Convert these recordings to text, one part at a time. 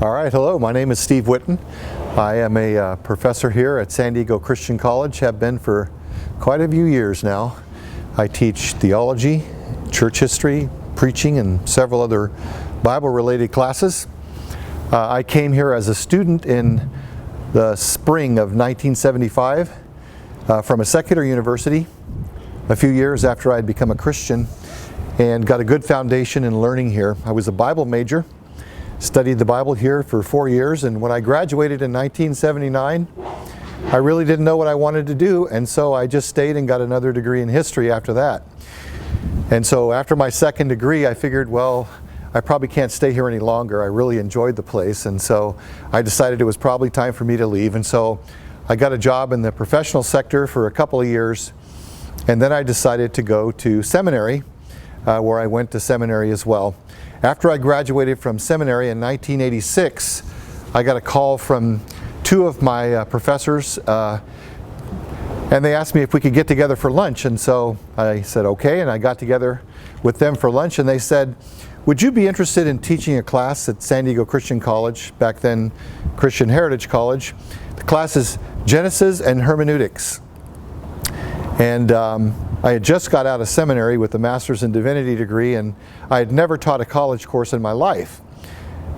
All right, hello, my name is Steve Whitten. I am a professor here at San Diego Christian College, have been for quite a few years now. I teach theology, church history, preaching, and several other Bible-related classes. I came here as a student in the spring of 1975 from a secular university a few years after I had become a Christian and got a good foundation in learning here. I was a Bible major, studied the Bible here for 4 years, and when I graduated in 1979, I really didn't know what I wanted to do, and so I just stayed and got another degree in history after that. And so after my second degree, I figured, well, I probably can't stay here any longer. I really enjoyed the place, and so I decided it was probably time for me to leave. And so I got a job in the professional sector for a couple of years, and then I decided to go to seminary, where I went to seminary as well. After I graduated from seminary in 1986, I got a call from two of my professors, and they asked me if we could get together for lunch. And so I said okay, and I got together with them for lunch, and they said, would you be interested in teaching a class at San Diego Christian College, back then Christian Heritage College? The class is Genesis and Hermeneutics. And I had just got out of seminary with a master's in divinity degree, and I had never taught a college course in my life.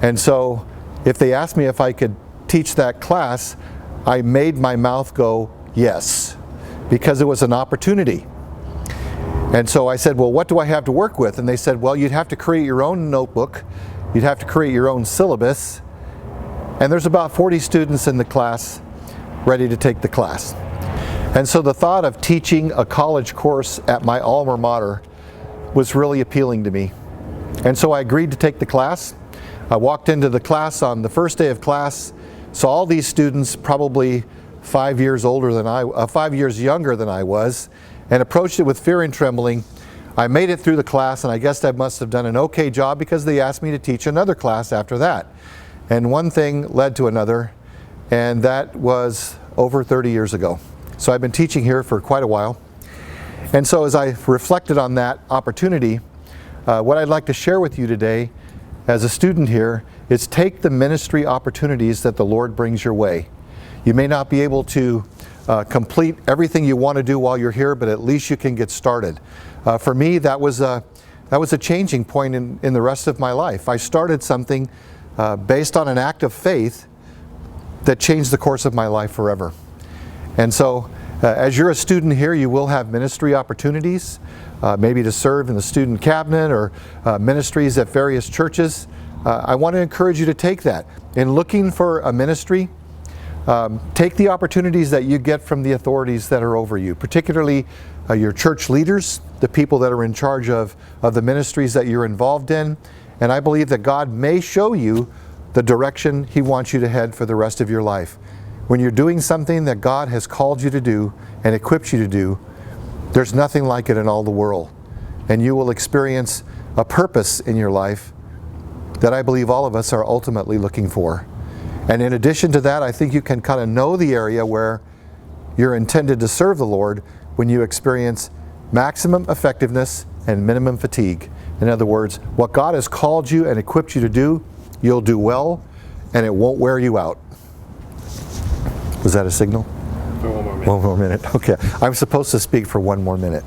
And so if they asked me if I could teach that class, I made my mouth go yes, because it was an opportunity. And so I said, well, what do I have to work with? And they said, well, you'd have to create your own notebook, you'd have to create your own syllabus, and there's about 40 students in the class ready to take the class. And so the thought of teaching a college course at my alma mater was really appealing to me. And so I agreed to take the class. I walked into the class on the first day of class, saw all these students probably 5 years younger than I was, and approached it with fear and trembling. I made it through the class, and I guess I must have done an okay job because they asked me to teach another class after that. And one thing led to another, and that was over 30 years ago. So I've been teaching here for quite a while. And so as I reflected on that opportunity, what I'd like to share with you today as a student here is take the ministry opportunities that the Lord brings your way. You may not be able to complete everything you want to do while you're here, but at least you can get started. For me, that was a changing point in the rest of my life. I started something based on an act of faith that changed the course of my life forever. And so as you're a student here, you will have ministry opportunities, maybe to serve in the student cabinet or ministries at various churches. I want to encourage you to take that. In looking for a ministry, take the opportunities that you get from the authorities that are over you, particularly your church leaders, the people that are in charge of the ministries that you're involved in. And I believe that God may show you the direction He wants you to head for the rest of your life. When you're doing something that God has called you to do and equipped you to do, there's nothing like it in all the world. And you will experience a purpose in your life that I believe all of us are ultimately looking for. And in addition to that, I think you can kind of know the area where you're intended to serve the Lord when you experience maximum effectiveness and minimum fatigue. In other words, what God has called you and equipped you to do, you'll do well, and it won't wear you out. Was that a signal? For 1 more minute. 1 more minute, okay. I'm supposed to speak for 1 more minute.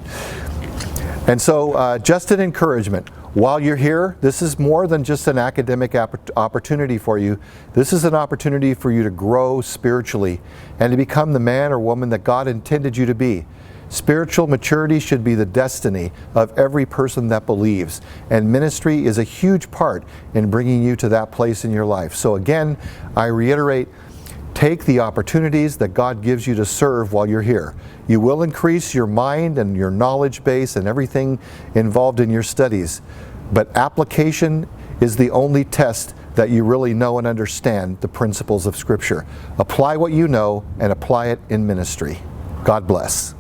And so just an encouragement. While you're here, this is more than just an academic opportunity for you. This is an opportunity for you to grow spiritually and to become the man or woman that God intended you to be. Spiritual maturity should be the destiny of every person that believes. And ministry is a huge part in bringing you to that place in your life. So again, I reiterate, take the opportunities that God gives you to serve while you're here. You will increase your mind and your knowledge base and everything involved in your studies. But application is the only test that you really know and understand the principles of Scripture. Apply what you know and apply it in ministry. God bless.